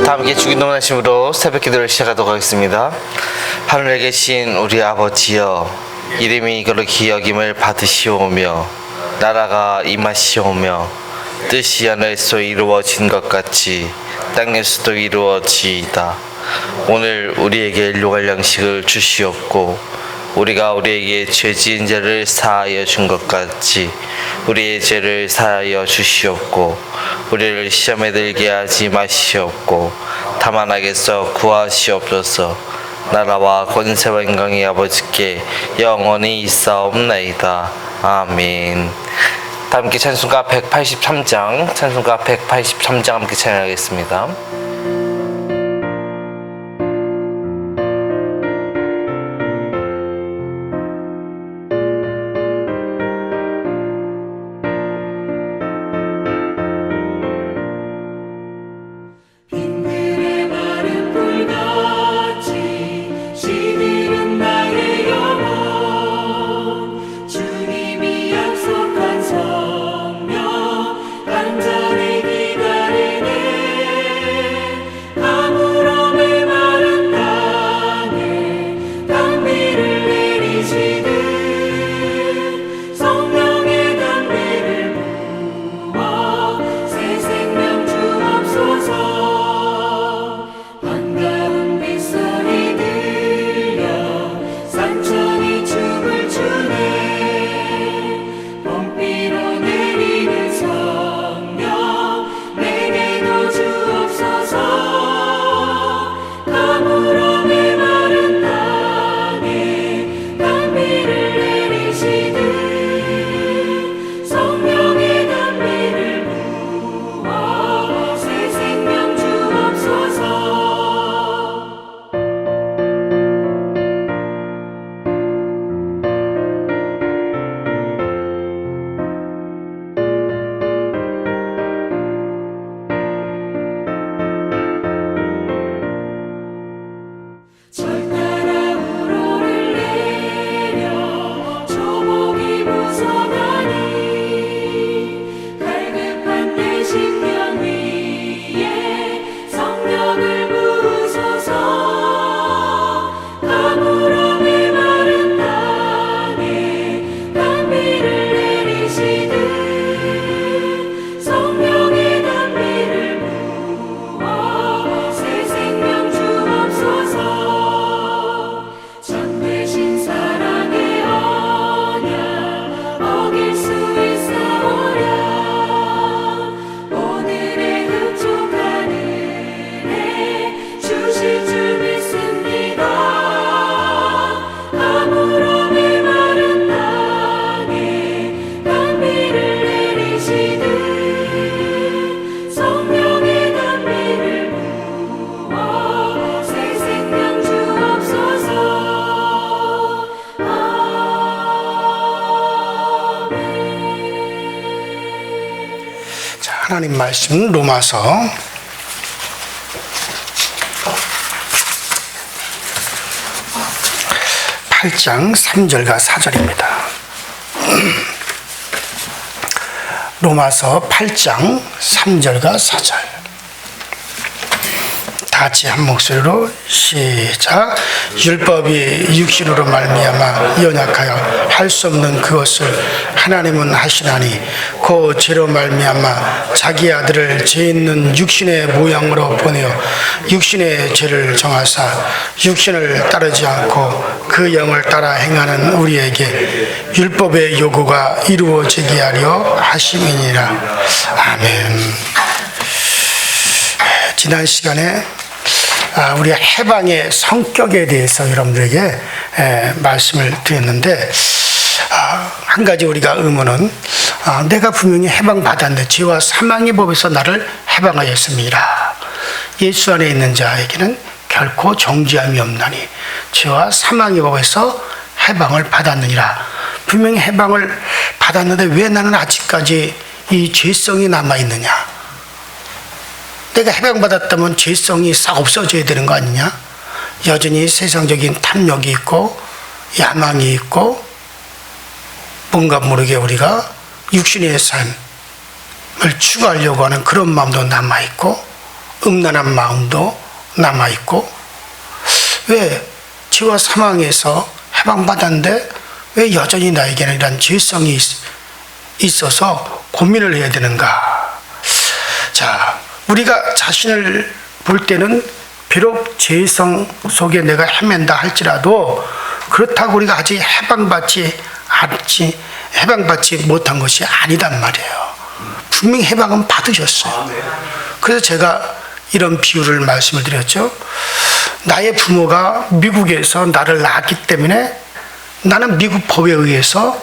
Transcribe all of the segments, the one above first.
다 함께 주기도 원하심으로 새벽 기도를 시작하도록 하겠습니다. 하늘에 계신 우리 아버지여, 이름이 거룩히 여김을 받으시오며 나라가 임하시오며 뜻이 하늘에서 이루어진 것 같이 땅에서도 이루어지이다. 오늘 우리에게 일용할 양식을 주시옵고 우리가 우리에게 죄 지은 자를 사하여 준 것 같이 우리의 죄를 사하여 주시옵고 우리를 시험에 들게 하지 마시옵고 다만 악에서 구하시옵소서. 나라와 권세와 영광이 아버지께 영원히 있사옵나이다. 아멘. 다 함께 찬송가 183장 함께 찬양하겠습니다. 하나님 말씀 로마서 8장 3절과 4절입니다. 로마서 8장 3절과 4절. 다 같이 한 목소리로 시작. 율법이 육신으로 말미암아 연약하여 할 수 없는 그것을 하나님은 하시나니 그 죄로 말미암아 자기 아들을 죄 있는 육신의 모양으로 보내어 육신의 죄를 정하사 육신을 따르지 않고 그 영을 따라 행하는 우리에게 율법의 요구가 이루어지게 하려 하심이니라. 아멘. 지난 시간에 우리 해방의 성격에 대해서 여러분들에게 말씀을 드렸는데, 한 가지 우리가 의문은 내가 분명히 해방받았는데 죄와 사망의 법에서 나를 해방하였습니다. 예수 안에 있는 자에게는 결코 정죄함이 없나니 죄와 사망의 법에서 해방을 받았느니라. 분명히 해방을 받았는데 왜 나는 아직까지 이 죄성이 남아있느냐? 내가 해방받았다면 죄성이 싹 없어져야 되는 거 아니냐? 여전히 세상적인 탐욕이 있고 야망이 있고 뭔가 모르게 우리가 육신의 삶을 추구하려고 하는 그런 마음도 남아있고 음란한 마음도 남아있고, 왜 죄와 사망에서 해방받았는데 왜 여전히 나에게는 이런 죄성이 있어서 고민을 해야 되는가? 자, 우리가 자신을 볼 때는 비록 죄성 속에 내가 헤맨다 할지라도 그렇다고 우리가 아직 해방받지 못한 것이 아니단 말이에요. 분명히 해방은 받으셨어요. 그래서 제가 이런 비유를 말씀을 드렸죠. 나의 부모가 미국에서 나를 낳았기 때문에 나는 미국 법에 의해서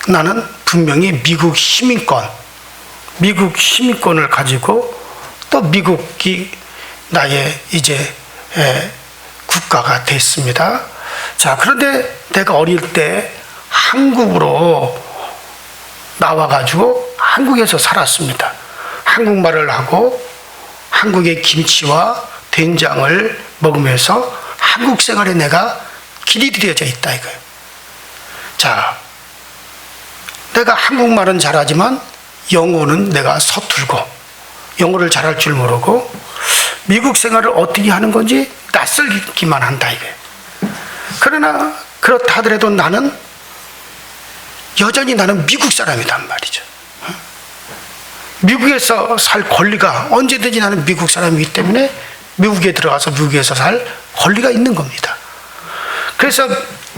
나는 분명히 미국 시민권을 가지고 또 미국이 나의 이제 국가가 됐습니다. 자, 그런데 내가 어릴 때 한국으로 나와가지고 한국에서 살았습니다. 한국말을 하고 한국의 김치와 된장을 먹으면서 한국 생활에 내가 길이 들여져 있다 이거예요. 자, 내가 한국말은 잘하지만 영어는 내가 서툴고 영어를 잘할 줄 모르고 미국 생활을 어떻게 하는 건지 낯설기만 한다 이거예요. 그러나 그렇다 하더라도 여전히 나는 미국 사람이란 말이죠. 미국에서 살 권리가 언제든지 나는 미국 사람이기 때문에 미국에 들어가서 미국에서 살 권리가 있는 겁니다. 그래서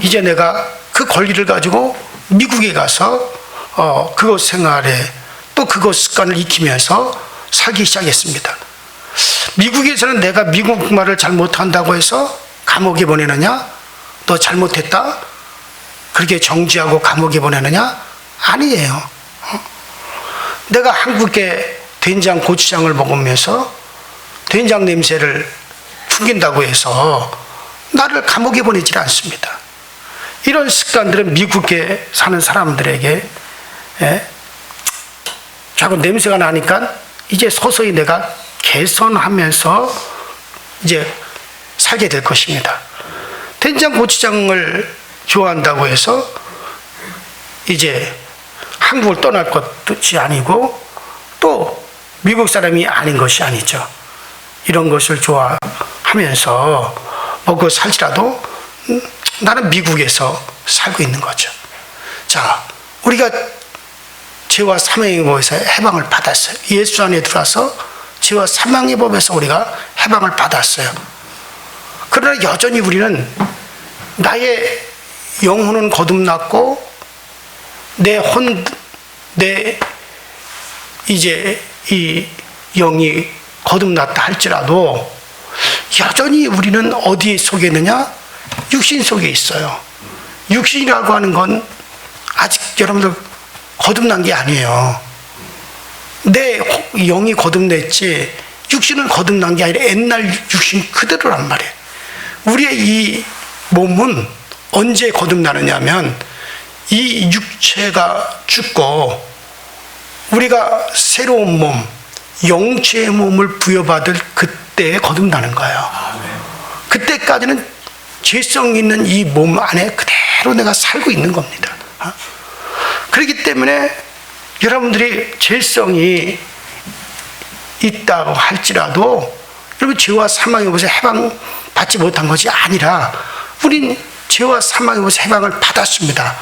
이제 내가 그 권리를 가지고 미국에 가서 그곳 생활에 또 그곳 습관을 익히면서 살기 시작했습니다. 미국에서는 내가 미국말을 잘 못한다고 해서 감옥에 보내느냐? 너 잘못했다? 그렇게 정지하고 감옥에 보내느냐? 아니에요. 내가 한국의 된장 고추장을 먹으면서 된장 냄새를 풍긴다고 해서 나를 감옥에 보내질 않습니다. 이런 습관들은 미국에 사는 사람들에게 자꾸 냄새가 나니까 이제 서서히 내가 개선하면서 이제 살게 될 것입니다. 된장 고추장을 좋아한다고 해서 이제 한국을 떠날 것이 아니고 또 미국 사람이 아닌 것이 아니죠. 이런 것을 좋아하면서 먹고 살지라도 나는 미국에서 살고 있는 거죠. 자, 우리가 죄와 사망의 법에서 해방을 받았어요. 예수 안에 들어와서 죄와 사망의 법에서 우리가 해방을 받았어요. 그러나 여전히 우리는 나의 영혼은 거듭났고 내 이제 이 영이 거듭났다 할지라도 여전히 우리는 어디에 속에 있느냐? 육신 속에 있어요. 육신이라고 하는 건 아직 여러분들 거듭난 게 아니에요. 내 영이 거듭냈지 육신은 거듭난 게 아니라 옛날 육신 그대로란 말이에요. 우리의 이 몸은 언제 거듭나느냐 하면 이 육체가 죽고 우리가 새로운 몸, 영체의 몸을 부여받을 그때에 거듭나는 거예요. 그때까지는 죄성 있는 이 몸 안에 그대로 내가 살고 있는 겁니다. 그렇기 때문에 여러분들이 죄성이 있다고 할지라도 여러분 죄와 사망의 법에서 해방받지 못한 것이 아니라 우린 죄와 사망의 법에서 해방을 받았습니다.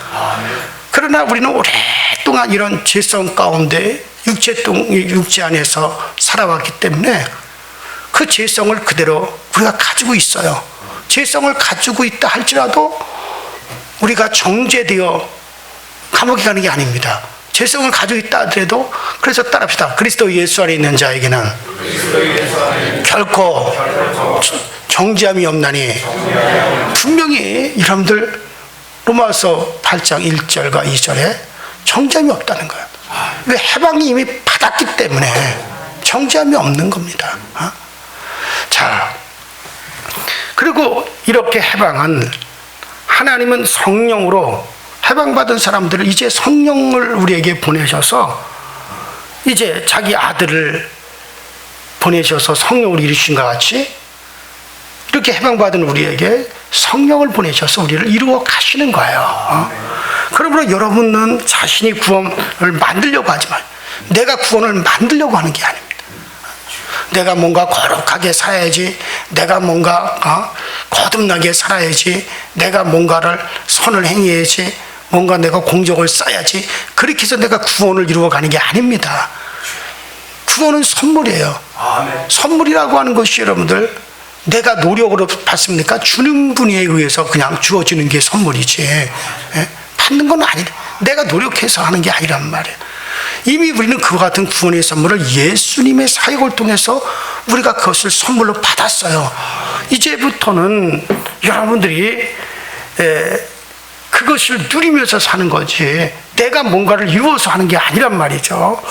그러나 우리는 오랫동안 이런 죄성 가운데 육체 안에서 살아왔기 때문에 그 죄성을 그대로 우리가 가지고 있어요. 죄성을 가지고 있다 할지라도 우리가 정죄되어 감옥에 가는 게 아닙니다. 죄성을 가지고 있다 하더라도 그래서 따라합시다. 그리스도 예수 안에 있는 자에게는 결코 정죄함이 없나니 분명히 여러분들 로마서 8장 1절과 2절에 정죄함이 없다는 거예요. 왜? 해방이 이미 받았기 때문에 정죄함이 없는 겁니다. 자, 그리고 이렇게 해방은 하나님은 성령으로 해방받은 사람들을 이제 성령을 우리에게 보내셔서 이제 자기 아들을 보내셔서 성령을 이루신 것 같이 이렇게 해방받은 우리에게 성령을 보내셔서 우리를 이루어 가시는 거예요. 그러므로 여러분은 자신이 구원을 만들려고 하지만 내가 구원을 만들려고 하는 게 아닙니다. 내가 뭔가 거룩하게 살아야지, 내가 뭔가 거듭나게 살아야지, 내가 뭔가를 선을 행해야지, 뭔가 내가 공적을 쌓아야지, 그렇게 해서 내가 구원을 이루어가는 게 아닙니다. 구원은 선물이에요. 선물이라고 하는 것이 여러분들, 내가 노력으로 받습니까? 주는 분에 의해서 그냥 주어지는 게 선물이지, 예? 받는 건 아니라 내가 노력해서 하는 게 아니란 말이에요. 이미 우리는 그와 같은 구원의 선물을 예수님의 사역을 통해서 우리가 그것을 선물로 받았어요. 이제부터는 여러분들이 그것을 누리면서 사는 거지, 내가 뭔가를 이루어서 하는 게 아니란 말이죠.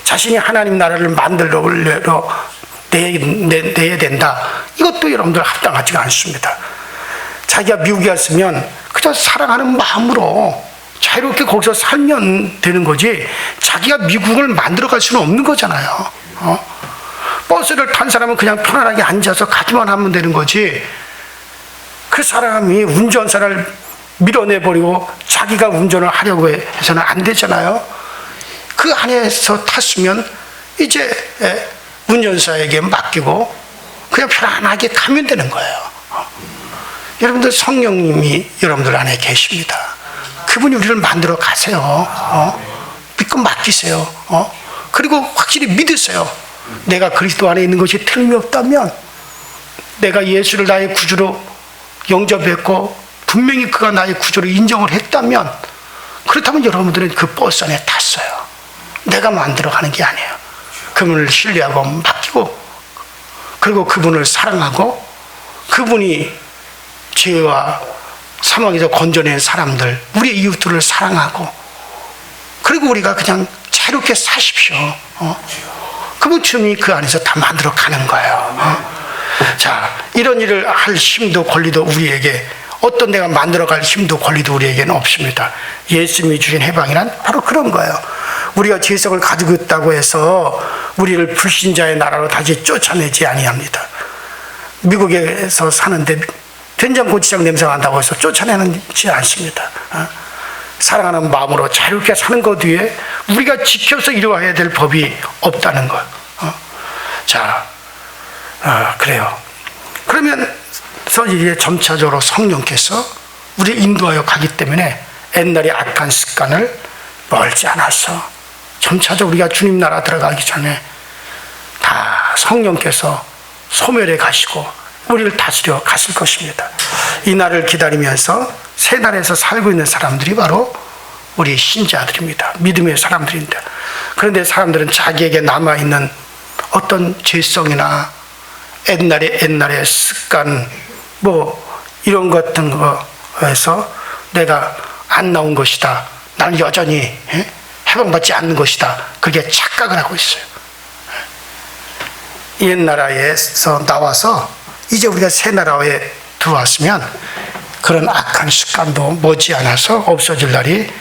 자신이 하나님 나라를 만들어 내야 된다, 이것도 여러분들 합당하지가 않습니다. 자기가 미국에 왔으면 그저 사랑하는 마음으로 자유롭게 거기서 살면 되는 거지, 자기가 미국을 만들어갈 수는 없는 거잖아요. 버스를 탄 사람은 그냥 편안하게 앉아서 가기만 하면 되는 거지, 그 사람이 운전사를 밀어내버리고 자기가 운전을 하려고 해서는 안 되잖아요. 그 안에서 탔으면 이제 운전사에게 맡기고 그냥 편안하게 가면 되는 거예요. 여러분들, 성령님이 여러분들 안에 계십니다. 그분이 우리를 만들어 가세요. 믿고 맡기세요. 그리고 확실히 믿으세요. 내가 그리스도 안에 있는 것이 틀림이 없다면, 내가 예수를 나의 구주로 영접했고 분명히 그가 나의 구주로 인정을 했다면, 그렇다면 여러분들은 그 버스 안에 탔어요. 내가 만들어 가는 게 아니에요. 그분을 신뢰하고 맡기고, 그리고 그분을 사랑하고, 그분이 죄와 사망에서 건져낸 사람들, 우리의 이웃들을 사랑하고, 그리고 우리가 그냥 자유롭게 사십시오. 그분 주님이 그 안에서 다 만들어 가는 거예요. 자, 이런 일을 할 힘도 권리도 우리에게, 어떤 내가 만들어갈 힘도 권리도 우리에게는 없습니다. 예수님이 주신 해방이란 바로 그런 거예요. 우리가 죄성을 가지고 있다고 해서 우리를 불신자의 나라로 다시 쫓아내지 아니합니다. 미국에서 사는데 된장고추장 냄새가 난다고 해서 쫓아내지 않습니다. 사랑하는 마음으로 자유롭게 사는 것 위에 우리가 지켜서 이루어야 될 법이 없다는 것. 자, 그래요. 그러면 이제 점차적으로 성령께서 우리를 인도하여 가기 때문에 옛날의 악한 습관을 멀지 않아서 점차적으로 우리가 주님 나라 들어가기 전에 다 성령께서 소멸해 가시고 우리를 다스려 갔을 것입니다. 이 날을 기다리면서 새 날에서 살고 있는 사람들이 바로 우리 신자들입니다. 믿음의 사람들입니다. 그런데 사람들은 자기에게 남아있는 어떤 죄성이나 옛날의 습관, 이런 것 같은 거에서 내가 안 나온 것이다, 나는 여전히 해방받지 않는 것이다, 그게 착각을 하고 있어요. 옛 나라에서 나와서 이제 우리가 새 나라에 들어왔으면 그런 악한 습관도 머지않아서 없어질 날이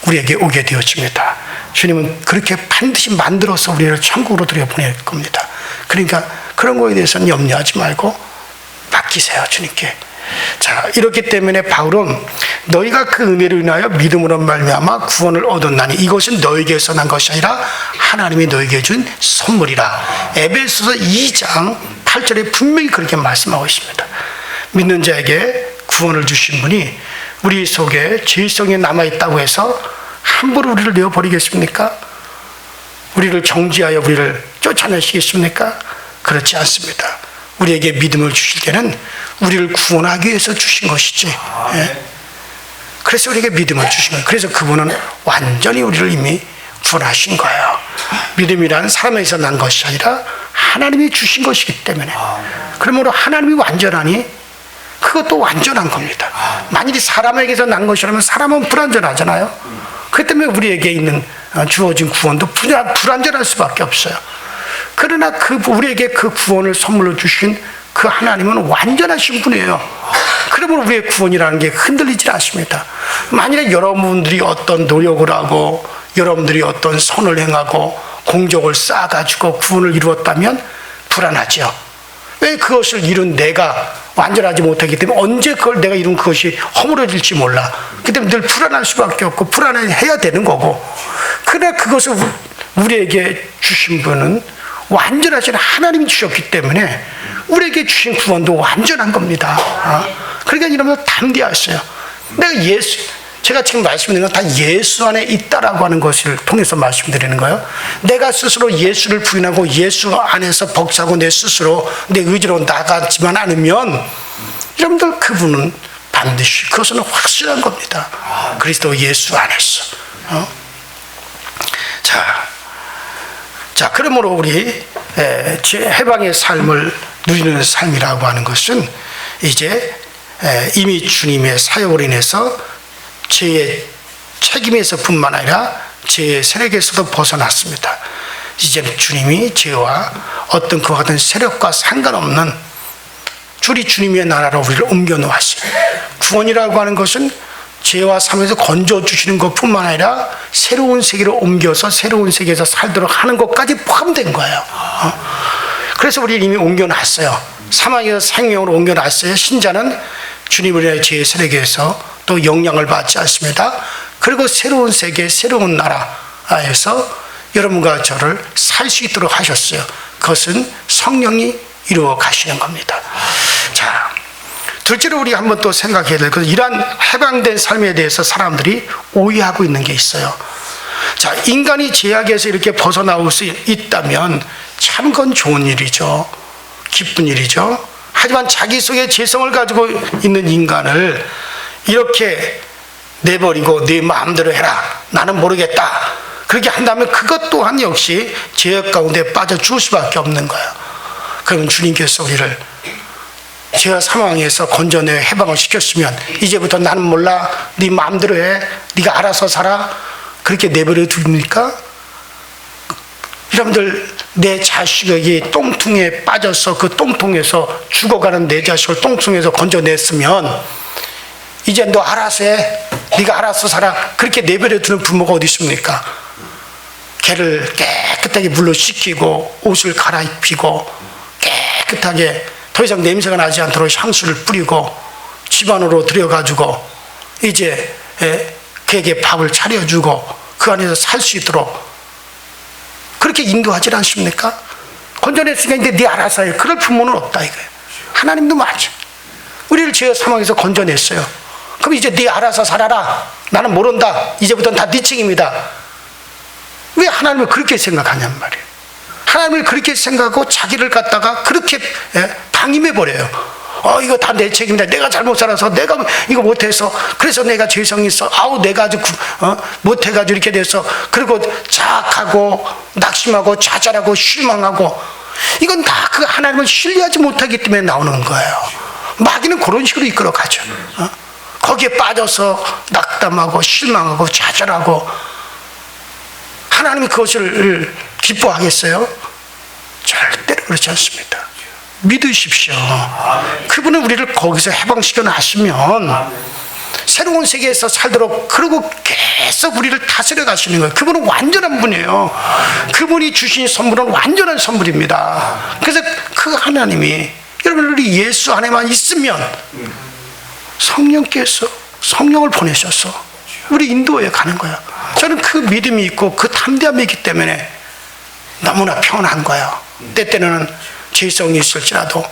우리에게 오게 되어집니다. 주님은 그렇게 반드시 만들어서 우리를 천국으로 들여보낼 겁니다. 그러니까 그런 거에 대해서는 염려하지 말고 맡기세요, 주님께. 자, 이렇기 때문에 바울은 너희가 그 은혜로 인하여 믿음으로 말미암아 구원을 얻었나니 이것은 너에게서 난 것이 아니라 하나님이 너에게 준 선물이라. 에베소서 2장 8절에 분명히 그렇게 말씀하고 있습니다. 믿는 자에게 구원을 주신 분이 우리 속에 죄성이 남아있다고 해서 함부로 우리를 내어버리겠습니까? 우리를 정죄하여 우리를 쫓아내시겠습니까? 그렇지 않습니다. 우리에게 믿음을 주실 때는 우리를 구원하기 위해서 주신 것이지. 그래서 우리에게 믿음을 주신 거예요. 그래서 그분은 완전히 우리를 이미 구원하신 거예요. 믿음이란 사람에서 난 것이 아니라 하나님이 주신 것이기 때문에. 그러므로 하나님이 완전하니 그것도 완전한 겁니다. 만일이 사람에게서 난 것이라면 사람은 불완전하잖아요. 그렇기 때문에 우리에게 있는 주어진 구원도 불완전할 수밖에 없어요. 그러나 우리에게 그 구원을 선물로 주신 그 하나님은 완전하신 분이에요. 그러므로 우리의 구원이라는 게 흔들리지 않습니다. 만일에 여러분들이 어떤 노력을 하고 여러분들이 어떤 선을 행하고 공적을 쌓아가지고 구원을 이루었다면 불안하죠. 왜 그것을 이룬 내가 완전하지 못하기 때문에 언제 그걸 내가 이룬 그것이 허물어질지 몰라. 그렇기 때문에 늘 불안할 수밖에 없고 불안해야 되는 거고. 그러나 그것을 우리에게 주신 분은 완전하신 하나님이 주셨기 때문에 우리에게 주신 구원도 완전한 겁니다. 그러니까 여러분들 담대하세요. 제가 지금 말씀드리는 건 다 예수 안에 있다라고 하는 것을 통해서 말씀드리는 거예요. 내가 스스로 예수를 부인하고 예수 안에서 벅차고 내 스스로 내 의지로 나가지만 않으면 여러분들 그분은 반드시 그것은 확실한 겁니다. 그리스도 예수 안에서. 자, 그러므로 우리 해방의 삶을 누리는 삶이라고 하는 것은 이제 이미 주님의 사역으로 인해서 죄의 책임에서 뿐만 아니라 죄의 세력에서도 벗어났습니다. 이제는 주님이 죄와 어떤 그와 같은 세력과 상관없는 주님의 나라로 우리를 옮겨 놓았어요. 구원이라고 하는 것은 죄와 삶에서 건져주시는 것뿐만 아니라 새로운 세계로 옮겨서 새로운 세계에서 살도록 하는 것까지 포함된 거예요. 그래서 우리를 이미 옮겨놨어요. 사망에서 생명으로 옮겨놨어요. 신자는 주님의 죄의 세력에서 또 영향을 받지 않습니다. 그리고 새로운 세계, 새로운 나라에서 여러분과 저를 살 수 있도록 하셨어요. 그것은 성령이 이루어 가시는 겁니다. 자, 둘째로 우리가 한번 또 생각해야 될 것은 이러한 해방된 삶에 대해서 사람들이 오해하고 있는 게 있어요. 자, 인간이 죄악에서 이렇게 벗어나올 수 있다면 참 그건 좋은 일이죠. 기쁜 일이죠. 하지만 자기 속에 죄성을 가지고 있는 인간을 이렇게 내버리고 네 마음대로 해라, 나는 모르겠다, 그렇게 한다면 그것 또한 역시 죄악 가운데 빠져 죽을 수밖에 없는 거예요. 그러면 주님께서 우리를 죄와 사망에서 건져내 해방을 시켰으면 이제부터 나는 몰라, 네 마음대로 해, 네가 알아서 살아, 그렇게 내버려 둡니까? 여러분들, 내 자식이 똥통에 빠져서 그 똥통에서 죽어가는 내 자식을 똥통에서 건져냈으면 이제 너 알아서 해, 네가 알아서 살아, 그렇게 내버려 두는 부모가 어디 있습니까? 개를 깨끗하게 물로 씻기고 옷을 갈아입히고 깨끗하게 더 이상 냄새가 나지 않도록 향수를 뿌리고 집 안으로 들여가지고 이제 그에게 밥을 차려주고 그 안에서 살 수 있도록 그렇게 인도하지 않습니까? 건져냈으니까 이제 네 알아서 해. 그럴 부모는 없다 이거예요. 하나님도 맞아. 우리를 죄의 사망에서 건져냈어요. 그럼 이제 네 알아서 살아라, 나는 모른다, 이제부터는 다 네 책임이다. 왜 하나님을 그렇게 생각하냔 말이에요. 하나님을 그렇게 생각하고 자기를 갖다가 그렇게 방임해버려요. 이거 다 내 책임이다, 내가 잘못 살아서, 내가 이거 못해서, 그래서 내가 죄성이 있어, 내가 아주 못해가지고 이렇게 돼서, 그리고 자학하고 낙심하고 좌절하고 실망하고, 이건 다 그 하나님을 신뢰하지 못하기 때문에 나오는 거예요. 마귀는 그런 식으로 이끌어가죠. 거기에 빠져서 낙담하고 실망하고 좌절하고. 하나님이 그것을 기뻐하겠어요? 절대로 그렇지 않습니다. 믿으십시오. 그분은 우리를 거기서 해방시켜 놨으면 새로운 세계에서 살도록, 그리고 계속 우리를 다스려 가시는 거예요. 그분은 완전한 분이에요. 그분이 주신 선물은 완전한 선물입니다. 그래서 그 하나님이 여러분들이 예수 안에만 있으면 성령께서 성령을 보내셔서 우리 인도에 가는 거예요. 저는 그 믿음이 있고 그 담대함이 있기 때문에 너무나 편한 거예요. 때때는 죄성이 있을지라도,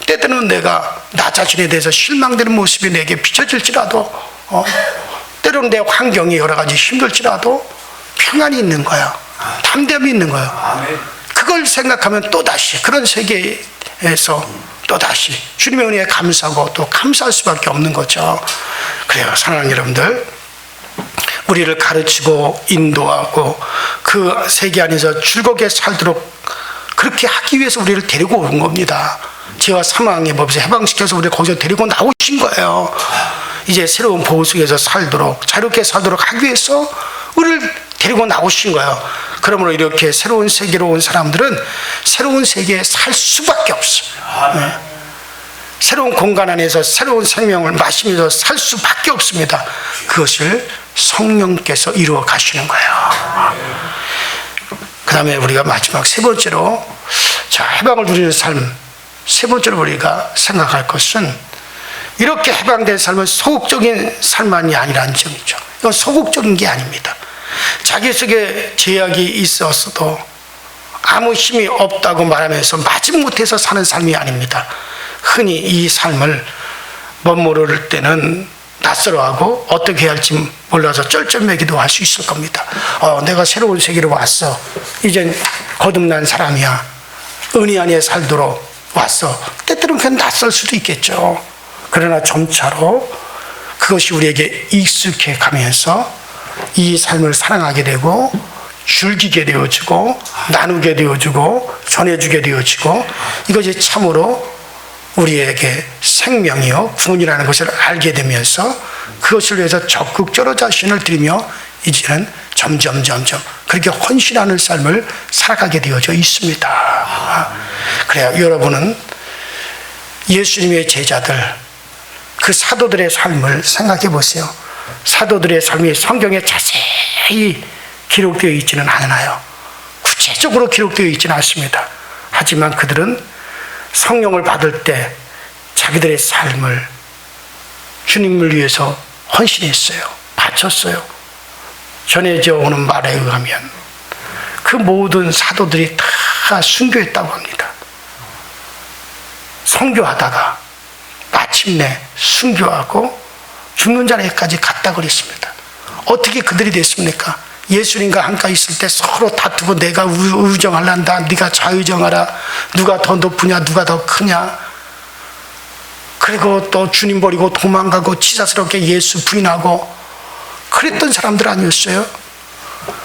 때때는 내가 나 자신에 대해서 실망되는 모습이 내게 비춰질지라도, 때로는 내 환경이 여러 가지 힘들지라도 평안이 있는 거예요. 담대함이 있는 거예요. 그걸 생각하면 또다시 그런 세계에서 또다시 주님의 은혜에 감사하고 또 감사할 수밖에 없는 거죠. 그래요, 사랑하는 여러분들, 우리를 가르치고 인도하고 그 세계 안에서 즐겁게 살도록 그렇게 하기 위해서 우리를 데리고 온 겁니다. 죄와 사망의 법에서 해방시켜서 우리를 거기서 데리고 나오신 거예요. 이제 새로운 보호 속에서 살도록, 자유롭게 살도록 하기 위해서 우리를 데리고 나오신 거예요. 그러므로 이렇게 새로운 세계로 온 사람들은 새로운 세계에 살 수밖에 없어요. 새로운 공간 안에서 새로운 생명을 마시면서 살 수밖에 없습니다. 그것을 성령께서 이루어 가시는 거예요. 그 다음에 우리가 마지막 세 번째로, 자, 해방을 누리는 삶, 세 번째로 우리가 생각할 것은, 이렇게 해방된 삶은 소극적인 삶만이 아니라는 점이죠. 이건 소극적인 게 아닙니다. 자기 속에 제약이 있었어도 아무 힘이 없다고 말하면서 마지못해서 사는 삶이 아닙니다. 흔히 이 삶을 못 모를 때는 낯설어하고 어떻게 해야 할지 몰라서 쩔쩔매기도 할 수 있을 겁니다. 내가 새로운 세계로 왔어. 이젠 거듭난 사람이야. 은혜 안에 살도록 왔어. 때때로는 그냥 낯설 수도 있겠죠. 그러나 점차로 그것이 우리에게 익숙해 가면서 이 삶을 사랑하게 되고 즐기게 되어지고 나누게 되어지고 전해주게 되어지고 이것이 참으로 우리에게 생명이요 구원이라는 것을 알게 되면서 그것을 위해서 적극적으로 자신을 들이며 이제는 점점 그렇게 헌신하는 삶을 살아가게 되어져 있습니다. 그래요. 여러분은 예수님의 제자들 그 사도들의 삶을 생각해 보세요. 사도들의 삶이 성경에 자세히 기록되어 있지는 않아요. 구체적으로 기록되어 있지는 않습니다. 하지만 그들은 성령을 받을 때 자기들의 삶을 주님을 위해서 헌신했어요. 바쳤어요. 전해져 오는 말에 의하면 그 모든 사도들이 다 순교했다고 합니다. 선교하다가 마침내 순교하고 죽는 자리까지 갔다 그랬습니다. 어떻게 그들이 됐습니까? 예수님과 함께 있을 때 서로 다투고 내가 의정하란다, 네가 자의정하라, 누가 더 높으냐, 누가 더 크냐. 그리고 또 주님 버리고 도망가고 치사스럽게 예수 부인하고 그랬던 사람들 아니었어요?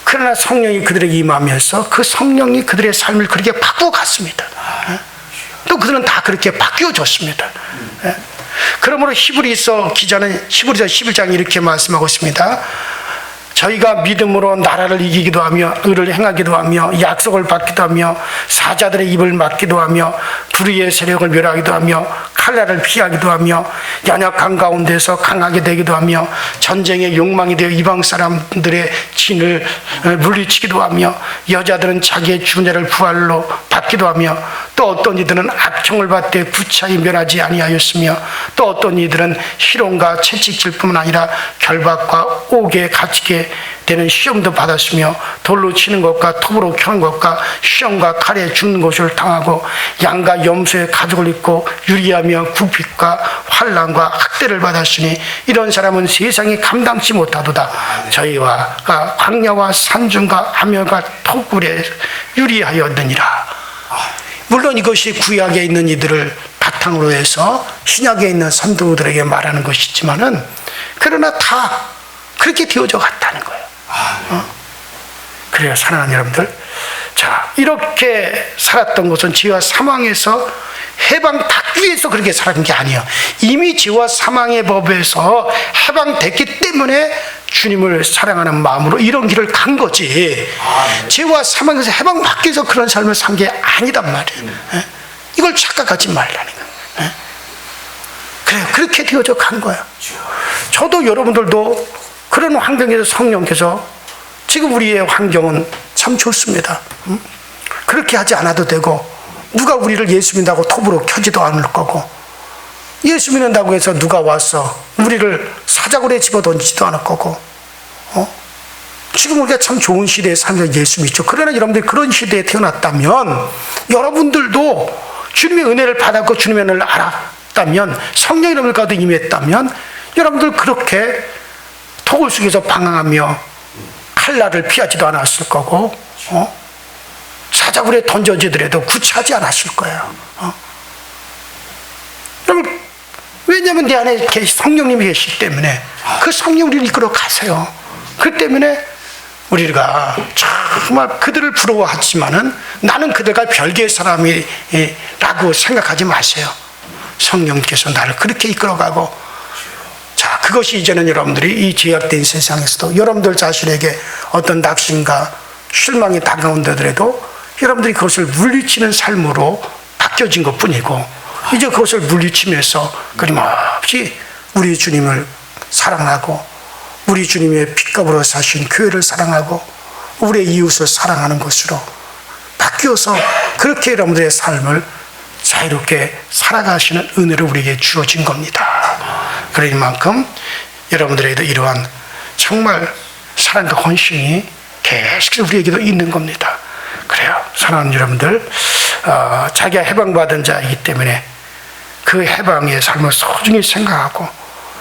그러나 성령이 그들에게 임하면서 그 성령이 그들의 삶을 그렇게 바꾸어 갔습니다. 또 그들은 다 그렇게 바뀌어졌습니다. 그러므로 히브리서 기자는 히브리서 11장에 이렇게 말씀하고 있습니다. 저희가 믿음으로 나라를 이기기도 하며 의를 행하기도 하며 약속을 받기도 하며 사자들의 입을 막기도 하며 불의의 세력을 멸하기도 하며 칼날을 피하기도 하며 연약한 가운데서 강하게 되기도 하며 전쟁의 욕망이 되어 이방 사람들의 진을 물리치기도 하며 여자들은 자기의 주녀를 부활로 받기도 하며 또 어떤 이들은 악청을 받되 구차히 멸하지 아니하였으며 또 어떤 이들은 희롱과 채찍질 뿐만 아니라 결박과 옥에 갇히게 되는 시험도 받았으며 돌로 치는 것과 톱으로 켜는 것과 시험과 칼에 죽는 것을 당하고 양과 염소의 가죽을 입고 유리하며 굽hit과 환난과 학대를 받았으니 이런 사람은 세상이 감당치 못하도다. 저희와 광야와 산중과 암열과 토굴에 유리하였느니라. 물론 이것이 구약에 있는 이들을 바탕으로 해서 신약에 있는 선도들에게 말하는 것이지만은 그러나 다 그렇게 되어져 갔다는 거예요. 그래요, 사랑하는 여러분들. 자, 이렇게 살았던 것은 죄와 사망에서 해방받기 위해서 그렇게 살은 게 아니에요. 이미 죄와 사망의 법에서 해방됐기 때문에 주님을 사랑하는 마음으로 이런 길을 간 거지. 죄와 사망에서 해방받기 위해서 그런 삶을 산 게 아니단 말이에요. 이걸 착각하지 말라는 거예요. 그래요, 그렇게 되어져 간 거예요. 저도 여러분들도 그런 환경에서 성령께서 지금 우리의 환경은 참 좋습니다. 그렇게 하지 않아도 되고 누가 우리를 예수 믿는다고 톱으로 켜지도 않을 거고 예수 믿는다고 해서 누가 와서 우리를 사자굴에 집어던지지도 않을 거고 지금 우리가 참 좋은 시대에 살면서 예수 믿죠. 그러나 여러분들이 그런 시대에 태어났다면 여러분들도 주님의 은혜를 받았고 주님의 은혜를 알았다면 성령의 이름을 가도 임했다면 여러분들 그렇게 토굴 속에서 방황하며 칼날을 피하지도 않았을 거고 사자굴에 던져지더라도 구차하지 않았을 거예요. 여러분, 왜냐하면 내 안에 성령님이 계시기 때문에 그 성령 우리를 이끌어 가세요. 그 때문에 우리가 정말 그들을 부러워하지만은 나는 그들과 별개의 사람이라고 생각하지 마세요. 성령께서 나를 그렇게 이끌어가고 자, 그것이 이제는 여러분들이 이 제약된 세상에서도 여러분들 자신에게 어떤 낙심과 실망이 다가온다더라도 여러분들이 그것을 물리치는 삶으로 바뀌어진 것 뿐이고 이제 그것을 물리치면서 끊임없이 우리 주님을 사랑하고 우리 주님의 핏값으로 사신 교회를 사랑하고 우리의 이웃을 사랑하는 것으로 바뀌어서 그렇게 여러분들의 삶을 자유롭게 살아가시는 은혜를 우리에게 주어진 겁니다. 그러니만큼 여러분들에게도 이러한 정말 사랑과 헌신이 계속 우리에게도 있는 겁니다. 그래요. 사랑하는 여러분들, 자기가 해방받은 자이기 때문에 그 해방의 삶을 소중히 생각하고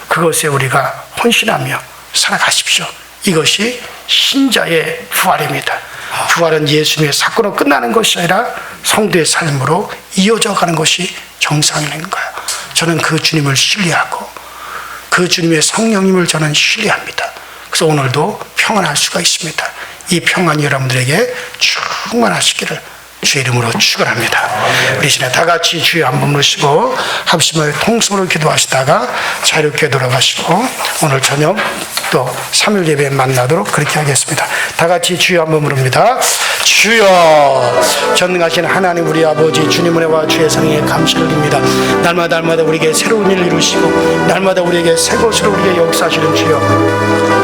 그것에 우리가 헌신하며 살아가십시오. 이것이 신자의 부활입니다. 부활은 예수님의 사건으로 끝나는 것이 아니라 성도의 삶으로 이어져 가는 것이 정상인 거예요. 저는 그 주님을 신뢰하고 그 주님의 성령님을 저는 신뢰합니다. 그래서 오늘도 평안할 수가 있습니다. 이 평안이 여러분들에게 충만하시기를 주의 이름으로 축원합니다. 우리 시내 다 같이 주의 한번 모시고 합심을 통성으로 기도하시다가 자유롭게 돌아가시고 오늘 저녁 또 3일 예배에 만나도록 그렇게 하겠습니다. 다 같이 주여 한번 부릅니다. 주여, 전능하신 하나님 우리 아버지 주님 은혜와 주의 성령에 감사를 드립니다. 날마다 우리에게 새로운 일을 이루시고 날마다 우리에게 새 것으로 우리에게 역사하시는 주여,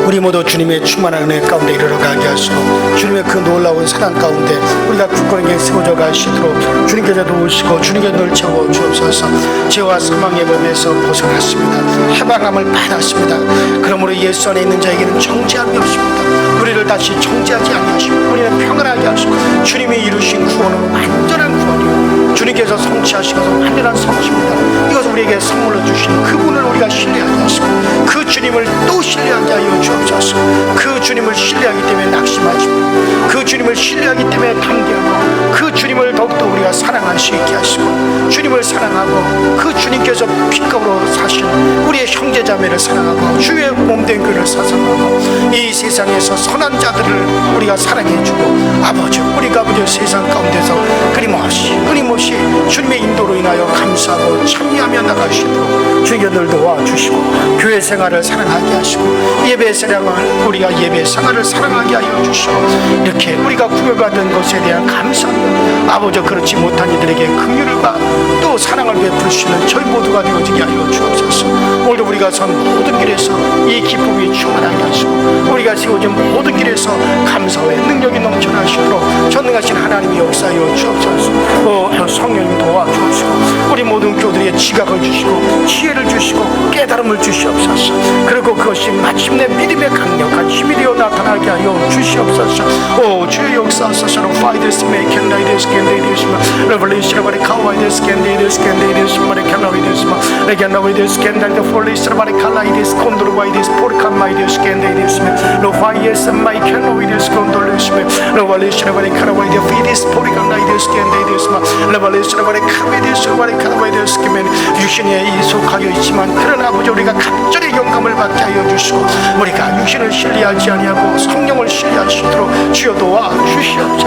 우리 모두 주님의 충만한 은혜 가운데 이르러가게 하시고 주님의 그 놀라운 사랑 가운데 우리가 굳건하게 세워져 가시도록 주님께서 도우시고 주님께서 늘 채워 주옵소서. 죄와 사망의 법에서 벗어났습니다. 해방함을 받았습니다. 그러므로 예수 안에 있는 자에게는 정죄함이 없습니다. 우리를 다시 정죄하지 아니하시고 우리는 평안하게 하시고 주님이 이루신 구원은 완전한 구원이요 주님께서 성취하시고서 완전한 성취입니다. 이것을 우리에게 선물로 주신 그분을 우리가 신뢰하게 하시고 그 주님을 또 신뢰하게 하여 주옵소서. 그 주님을 신뢰하기 때문에 낙심하지 말고 그 주님을 신뢰하기 때문에 담대하고 그 주님을 더욱더 우리가 사랑할 수 있게 하시고 주님을 사랑하고 그 주님께서 핏값으로 사신 우리의 형제자매를 사랑하고 주의 몸된 교회를 사랑하고 이 세상에서 선한 자들을 우리가 사랑해주고 아버지 우리가 아버지 세상 가운데서 끊임없이 주님의 인도로 인하여 감사하고 참여하며 나가시도록 주여 늘 도와주시고 교회 생활을 사랑하게 하시고 예배 생활을 우리가 예배 생활을 사랑하게 하여 주시고 이렇게 우리가 구별받은 것에 대한 감사하며 아버지 그렇지 못한 이들에게 긍휼과 또 사랑을 베푸시는 저희 모두가 되어지게 하여 주옵소서. 오늘도 우리가 선 모든 길에서 이 기쁨이 충만하게 하시고 우리가 세워진 모든 길에서 감사의 능력이 넘쳐나시도록 전능하신 하나님이 역사하여 주옵소서. 성령님 도와주옵시고 우리 모든 교들의 지각을 주시고 지혜를 주시고 깨달음을 주시옵소서. 그리고 그것이 마침내 믿음의 강력한 힘이 되어 나타나게 하여 주시옵소서. 주의 역사하소서. 파이데스 메이켄라이데스 겐데이데스마 레벨레이션 바리 카와이데스 겐데이데스 겐데이데스 바리 캔라이데스마 레겐라이데스 겐데이데스 폴리스 바리 칼라이데스 콘도르와이데스 포르카마이데스 겐데이데스마 로파이에스 마이켄로이데스 콘돌레스마 레벨레이션 바리 카라와이데 피디스 포리칸라이데스 겐데이데스마 레벨레이션 바리 카메데스 바리 카라와이데스 기멘 육신에 속하여 있지만 그러나 아버지 우리가 간절히 영감을 받게 하여 주시고 우리가 육신을 신뢰하지 아니하고 성령을 신뢰하시도록 주여 도와 주시옵소서.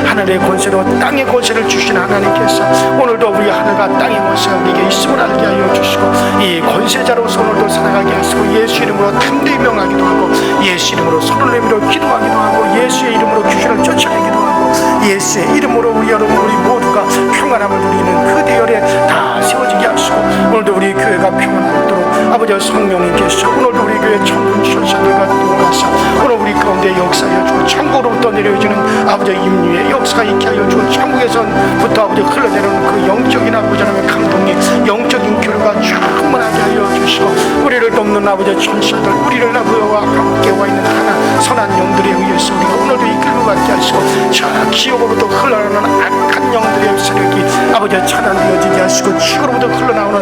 하늘의 권세로 땅의 권세를 주신 하나님께서 오늘도 우리 하늘과 땅의 권세가 우리에게 있음을 알게 하여 주시고 이 권세자로서 오늘도 살아가게 하시고 예수 이름으로 담대히 명하기도 하고 예수 이름으로 손을 내밀어 기도하기도 하고 예수의 이름으로 귀신을 쫓아내기도 하고 예수의 이름으로 우리 여러분 우리 모두가 평안함을 누리는 그 대열에 다 세워지게 하시고 오늘도 우리 교회가 평안하도록 아버지 성령님께서 오늘도 우리 교회 천군 천사들과 동행하사 오늘 우리 가운데 역사하여 주고 천국으로부터 내려지는 아버지 임류의 역사가 있게 하여 주고 천국에서부터 아버지 흘러내려오는 그 영적인 아버지 하나님의 감동이 영적인 교류가 충만하게 하여 주시고 우리를 돕는 아버지 천사들 우리를 아버지와 함께 와 있는 하나 선한 영들에 의해서 우리가 오늘도 이끌고 가게 하시고 저 지옥으로부터 흘러나오는 악한 영들의 세력이 아버지 차단되어지게 하시고 지옥으로부터 흘러나오는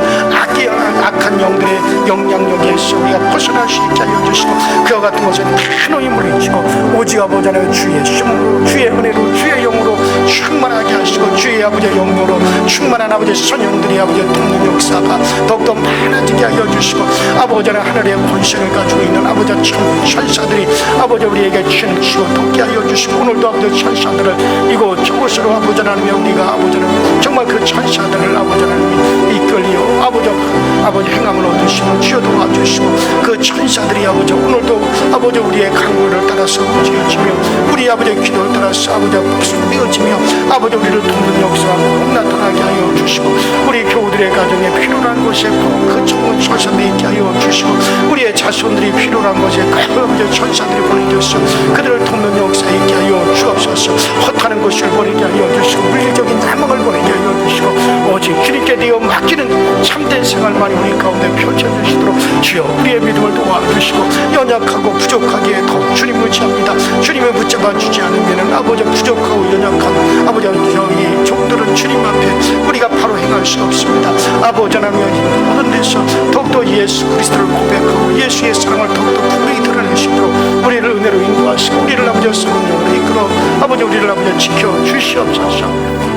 악한 영들의 영향력에서 우리가 벗어날 수 있게 하여 주시고 그와 같은 것은 단호히 물리치고 오직 아버지 하나님의 주의 힘으로 주의 은혜로 주의 영으로 충만하게 하시고 주의 아버지의 영으로 충만한 아버지 선영들이 아버지의 돕는 역사가 더욱더 많아지게 하여 주시고 아버지 하나님의 권세를 가지고 있는 아버지 천사들이 아버지 우리에게 주시고 돕게 하여 주시고 오늘도 아버지 천사들을 이곳저곳으로 아버지 하나님의 우리가 아버지 하나님 정말 그 천사들을 아버지 하나님이 이끌리어 아버지 행함을 얻으시고 주여 도와주시고 그 천사들이 아버지 오늘도 아버지 우리의 강구를 따라서 움직여지며 우리 아버지의 기도를 따라서 아버지 복수되어지며 아버지 우리를 돕는 역사가 꼭 나타나게 하여 주시고 우리 교우들의 가정에 필요한 곳에 꼭 그 좋은 천사들이 있게 하여 주시고 우리의 자손들이 필요한 곳에 그 아버지 천사들이 보내주시고 그들을 돕는 역사 있게 하여 주옵소서. 주셔서 헛하는 것을 버리게 하여 주시고 물리적인 사망을 버리게 하여 주시고 오직 주님께 되어 맡기는 참된 생활만이 우리 가운데 펼쳐주시도록 주여 우리의 믿음을 도와주시고 연약하고 부족하기에 더 주님 의지합니다. 주님을 붙잡아 주지 않으면 아버지 부족하고 연약한 아버지 저희 종들은 주님 앞에 우리가 바로 행할 수 없습니다. 아버지 하나님 모든 데서 더욱더 예수 그리스도를 고백하고 예수의 사랑을 더욱더 분명히 드러낼 수 있도록 우리를 은혜로 인도하시고 우리를 아버지 성령으로 이끌어 아버지 우리를 아버지 지켜 주시옵소서.